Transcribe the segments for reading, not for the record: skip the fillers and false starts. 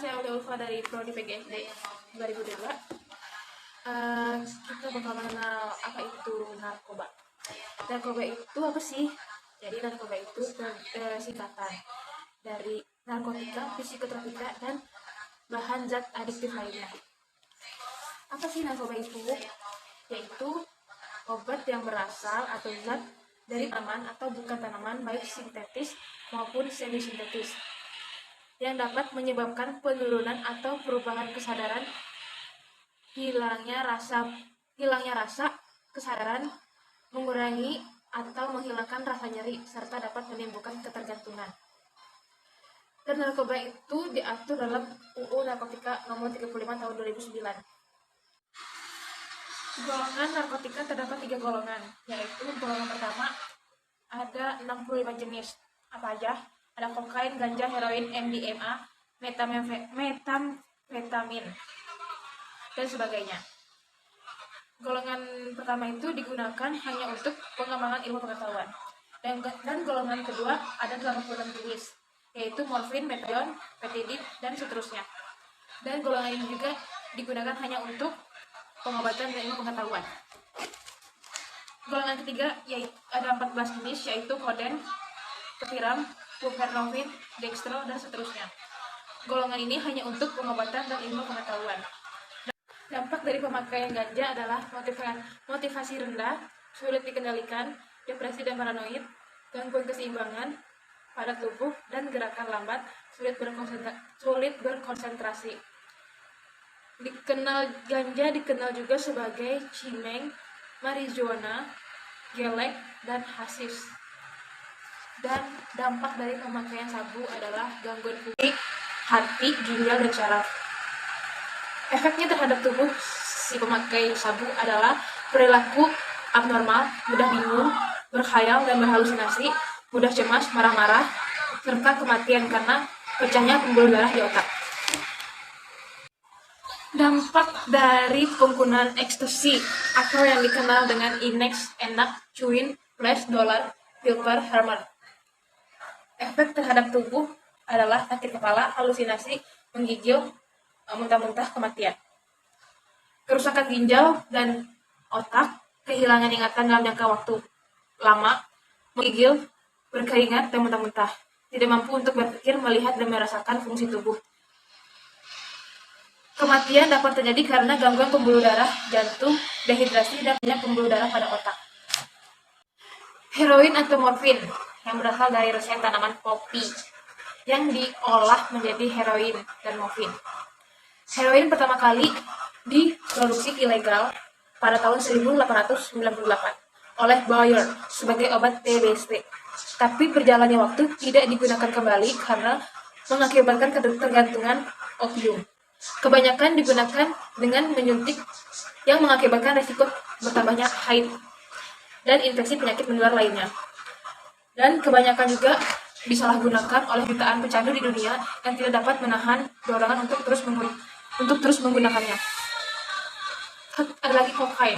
saya Ulfa dari Prodi PGSD 2002. Kita bakal mengenal apa itu narkoba. Narkoba itu apa sih? Jadi narkoba itu singkatan dari narkotika, psikotropika, dan bahan zat adiktif lainnya. Apa sih narkoba itu? Yaitu obat yang berasal atau zat dari tanaman atau bukan tanaman, baik sintetis maupun semi-sintetis, yang dapat menyebabkan penurunan atau perubahan kesadaran, hilangnya rasa kesadaran, mengurangi atau menghilangkan rasa nyeri, serta dapat menimbulkan ketergantungan. Dan narkoba itu diatur dalam UU Narkotika Nomor 35 Tahun 2009. Golongan narkotika terdapat 3 golongan, yaitu golongan pertama ada 65 jenis. Apa aja? Ada kokain, ganja, heroin, MDMA, metamfetamin, dan sebagainya. Golongan pertama itu digunakan hanya untuk pengembangan ilmu pengetahuan. Dan golongan kedua ada 86 jenis, yaitu morfin, metadon, petidin, dan seterusnya. Dan golongan ini juga digunakan hanya untuk pengobatan dan ilmu pengetahuan. Golongan ketiga yaitu ada 14 jenis, yaitu koden, kepiram, buprenorfin, dextro, dan seterusnya. Golongan ini hanya untuk pengobatan dan ilmu pengetahuan. Dampak dari pemakaian ganja adalah motivasi rendah, sulit dikendalikan, depresi dan paranoid, gangguan keseimbangan pada tubuh dan gerakan lambat, sulit berkonsentrasi. Ganja dikenal juga sebagai cimeng, marijuana, gelek, dan hasis. Dan dampak dari pemakaian sabu adalah gangguan fungsi hati, ginjal, dan syaraf. Efeknya terhadap tubuh si pemakai sabu adalah perilaku abnormal, mudah bingung, berkhayal dan berhalusinasi, mudah cemas, marah-marah, serta kematian karena pecahnya pembuluh darah di otak. Dampak dari penggunaan ekstasi atau yang dikenal dengan Inex, enak, cuin, flash, dolar, pilper, hammer. Efek terhadap tubuh adalah sakit kepala, halusinasi, menggigil, muntah-muntah, kematian. Kerusakan ginjal dan otak, kehilangan ingatan dalam jangka waktu lama, menggigil, berkeringat, dan muntah-muntah. Tidak mampu untuk berpikir, melihat, dan merasakan fungsi tubuh. Kematian dapat terjadi karena gangguan pembuluh darah, jantung, dehidrasi, dan banyak pembuluh darah pada otak. Heroin atau morfin yang berasal dari resep tanaman popi yang diolah menjadi heroin dan morfin. Heroin pertama kali diproduksi ilegal pada tahun 1898 oleh Bayer sebagai obat TBC. Tapi berjalannya waktu tidak digunakan kembali karena mengakibatkan ketergantungan opium. Kebanyakan digunakan dengan menyuntik yang mengakibatkan risiko bertambahnya haid dan infeksi penyakit menular lainnya. Dan kebanyakan juga disalahgunakan oleh jutaan pecandu di dunia yang tidak dapat menahan dorongan untuk terus menggunakannya. Ada lagi kokain.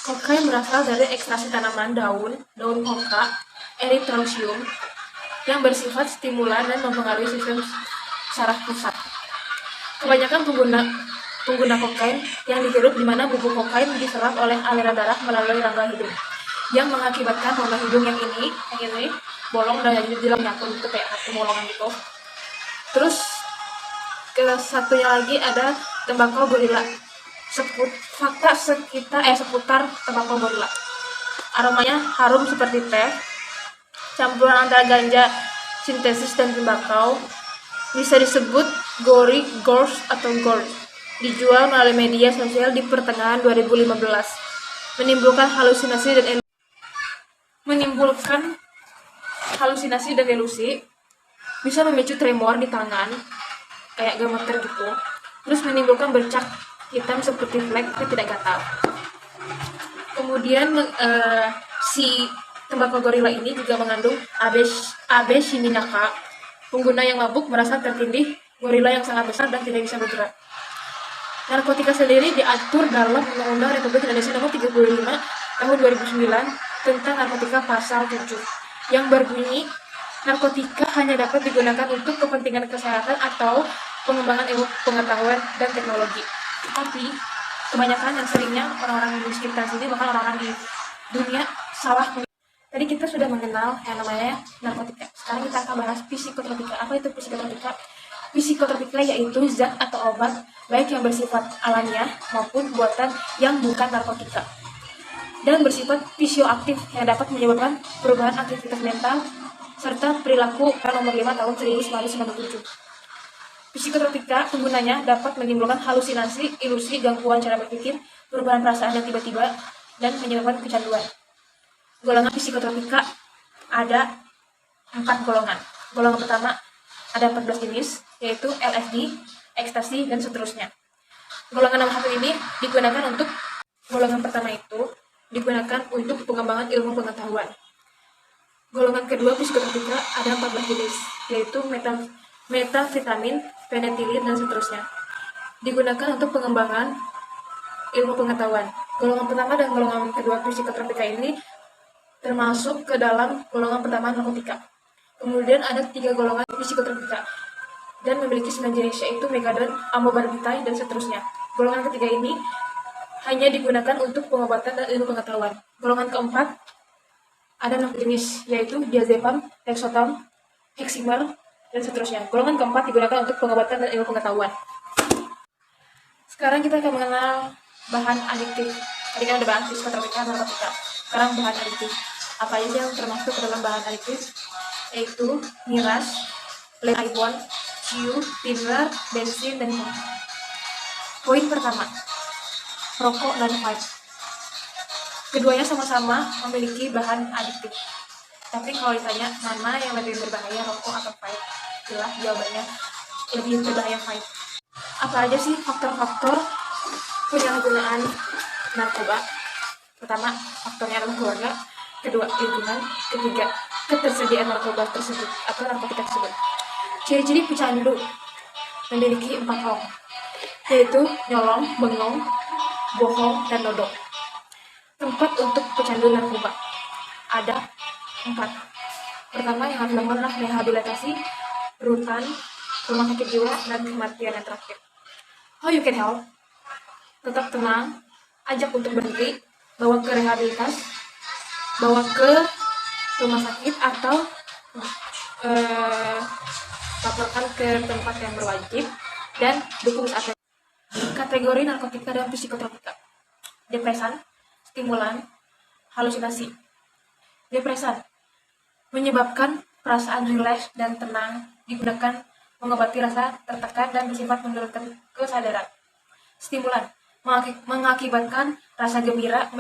Kokain berasal dari ekstraksi tanaman daun koka, erythrosium, yang bersifat stimulan dan mempengaruhi sistem saraf pusat. Kebanyakan pengguna kokain yang dihirup di mana bubuk kokain diserap oleh aliran darah melalui rongga hidung, yang mengakibatkan rongga hidung yang ini bolong dan jadi dalam nyakut itu kayak satu bolongan gitu. Terus satunya lagi ada tembakau gorila. Seputar tembakau gorila. Aromanya harum seperti teh. Campuran antara ganja sintesis dan tembakau, bisa disebut gorge atau gorge. Dijual melalui media sosial di pertengahan 2015. Menimbulkan halusinasi dan delusi, bisa memicu tremor di tangan, kayak gemeter gitu. Terus menimbulkan bercak hitam seperti flek tapi tidak gatal. Kemudian si tembakau gorila ini juga mengandung abeshiminaka. Pengguna yang mabuk merasa tertindih gorila yang sangat besar dan tidak bisa bergerak. Narkotika sendiri diatur dalam Undang-Undang Republik Indonesia Nomor 35 Tahun 2009 tentang narkotika pasal 7 yang berbunyi narkotika hanya dapat digunakan untuk kepentingan kesehatan atau pengembangan ilmu pengetahuan dan teknologi. Tapi kebanyakan yang seringnya orang-orang di sekitar sini, bahkan orang-orang di dunia salah. Tadi kita sudah mengenal yang namanya narkotika. Sekarang kita akan bahas psikotropika. Apa itu psikotropika? Psikotropika yaitu zat atau obat baik yang bersifat alamiah maupun buatan yang bukan narkotika dan bersifat fisioaktif yang dapat menyebabkan perubahan aktivitas mental serta perilaku nomor 5 tahun 1997. Psikotropika penggunanya dapat menimbulkan halusinasi, ilusi, gangguan cara berpikir, perubahan perasaan yang tiba-tiba, dan menyebabkan kecanduan. Golongan psikotropika ada 4 golongan. Golongan pertama ada 14 jenis, yaitu LSD, ekstasi, dan seterusnya. Golongan nomor 1 ini digunakan untuk golongan pertama itu digunakan untuk pengembangan ilmu pengetahuan. Golongan kedua psikotropika ada 14 jenis, yaitu metafetamin, penetilin, dan seterusnya. Digunakan untuk pengembangan ilmu pengetahuan. Golongan pertama dan golongan kedua psikotropika ini termasuk ke dalam golongan pertama narkotika. Kemudian ada 3 golongan psikotropika dan memiliki 9 jenis, yaitu megadon, amobarbital, dan seterusnya. Golongan ketiga ini hanya digunakan untuk pengobatan dan ilmu pengetahuan. Golongan keempat ada 6 jenis, yaitu diazepam, lexotam, heximer, dan seterusnya. Golongan keempat digunakan untuk pengobatan dan ilmu pengetahuan. Sekarang kita akan mengenal bahan adiktif. Tadi kan ada bahan psikotropika, narkotika. Sekarang bahan adiktif. Apa aja yang termasuk ke dalam bahan adiktif? Yaitu miras, lem iPhone, ciu, thinner, bensin, dan minyak. Poin pertama, rokok dan vape. Keduanya sama-sama memiliki bahan adiktif. Tapi kalau ditanya mana yang lebih berbahaya, rokok atau vape? Jelas jawabannya lebih berbahaya vape. Apa aja sih faktor-faktor penyalahgunaan narkoba? Pertama, faktornya adalah keluarga. Kedua, lingkungan. Ketiga, ketersediaan narkoba tersebut atau narkotika tersebut. Ciri-ciri pecandu memiliki 4 hal, yaitu nyolong, bengong, bohong, dan nodong. Tempat untuk pecandu narkoba ada 4. Pertama yang harus dilakukan adalah rehabilitasi, rutan, rumah sakit jiwa, dan kematian yang terakhir. How you can help? Tetap tenang, ajak untuk berhenti, bawa ke rehabilitas, bawa ke rumah sakit, atau laporkan ke tempat yang berwajib, dan dukung saat. Kategori narkotika dan psikotropika: depresan, stimulan, halusinasi. Depresan menyebabkan perasaan rileks dan tenang, digunakan mengobati rasa tertekan dan bersifat menurunkan kesadaran. Stimulan mengakibatkan rasa gembira,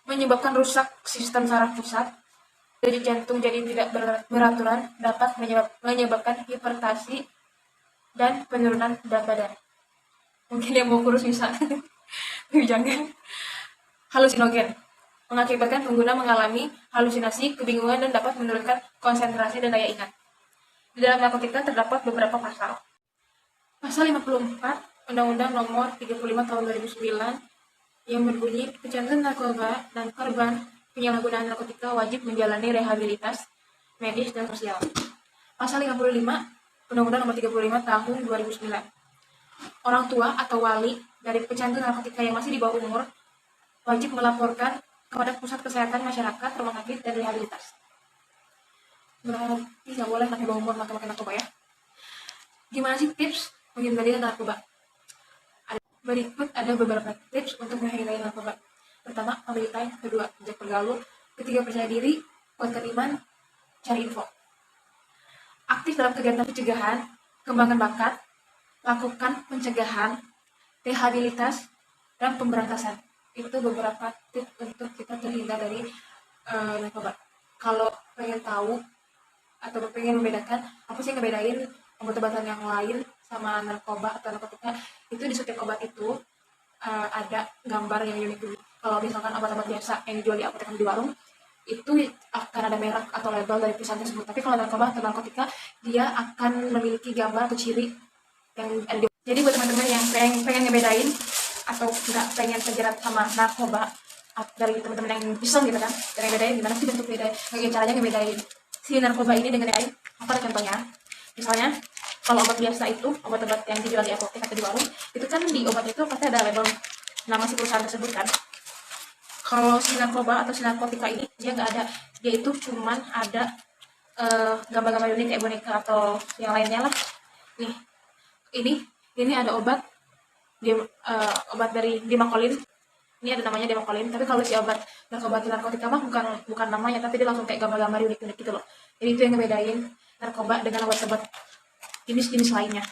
menyebabkan rusak sistem saraf pusat, denyut jantung jadi tidak beraturan, dapat menyebabkan hipertensi dan penurunan berat badan. Mungkin yang mau kurus bisa, tapi jangan. Halusinogen mengakibatkan pengguna mengalami halusinasi, kebingungan, dan dapat menurunkan konsentrasi dan daya ingat. Di dalam narkotika terdapat beberapa pasal. Pasal 54 Undang-Undang Nomor 35 Tahun 2009 yang berbunyi pecandu narkoba dan korban penyalahgunaan narkotika wajib menjalani rehabilitas medis dan sosial. Pasal 55 Undang-Undang Nomor 35 Tahun 2009. Orang tua atau wali dari pecandu narkotika yang masih di bawah umur wajib melaporkan kepada pusat kesehatan masyarakat, rumah sakit, dan rehabilitas. Berarti nggak boleh pakai bawah umur pakai narkoba ya. Gimana sih tips menghindari narkoba? Berikut ada beberapa tips untuk menghindari narkoba. Pertama, family time. Kedua, ajak bergaul. Ketiga, percaya diri. Kuatkan iman. Cari info. Aktif dalam kegiatan pencegahan, kembangkan bakat, lakukan pencegahan, rehabilitas, dan pemberantasan. Itu beberapa tips untuk kita terhindar dari narkoba. Kalau pengen tahu atau pengen membedakan apa sih yang ngebedain obat-obatan yang lain sama narkoba atau narkotika, itu di setiap obat itu ada gambar yang unik. Kalau misalkan obat-obat biasa yang dijual di apotek di warung, itu akan ada merek atau label dari perusahaan tersebut. Tapi kalau narkoba atau narkotika, dia akan memiliki gambar atau ciri yang ada. Jadi buat teman-teman yang pengen ngebedain atau nggak pengen terjerat sama narkoba, dari teman-teman yang iseng gitu kan, cara ngebedain gimana sih bentuk beda, caranya ngebedain. si narkoba ini dengan yang lain. Apa contohnya? Misalnya kalau obat biasa itu, obat-obat yang dijual di apotek atau di warung, itu kan di obat itu pasti ada label nama si perusahaan tersebut kan. Kalau si narkoba atau si narkotika ini dia nggak ada, dia itu cuman ada gambar-gambar unik kayak boneka atau yang lainnya lah. Nih, ini ada obat obat dari Dimakolin. Ini ada namanya Demokolin, tapi kalau si obat narkotika mah bukan namanya, tapi dia langsung kayak gambar-gambar unik-unik gitu loh. Jadi itu yang ngebedain narkoba dengan obat-obat jenis-jenis lainnya.